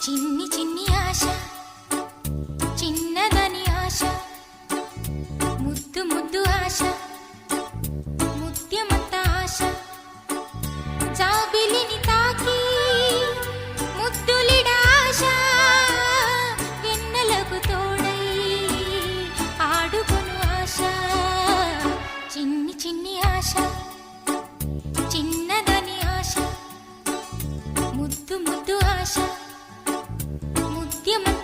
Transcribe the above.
చిన్ని చిన్ని ఆశ చిన్నదని ఆశ ముద్దు ముద్దు ఆశ ముత్యమంత ఆశ జాబిలిని తాకి ముద్దులిడ ఆశ వెన్నెలకు తోడై ఆడుకొను ఆశ చిన్ని చిన్ని ఆశ చిన్నదని ఆశ ముద్దు ముద్దు ఆశ ముత్యమంత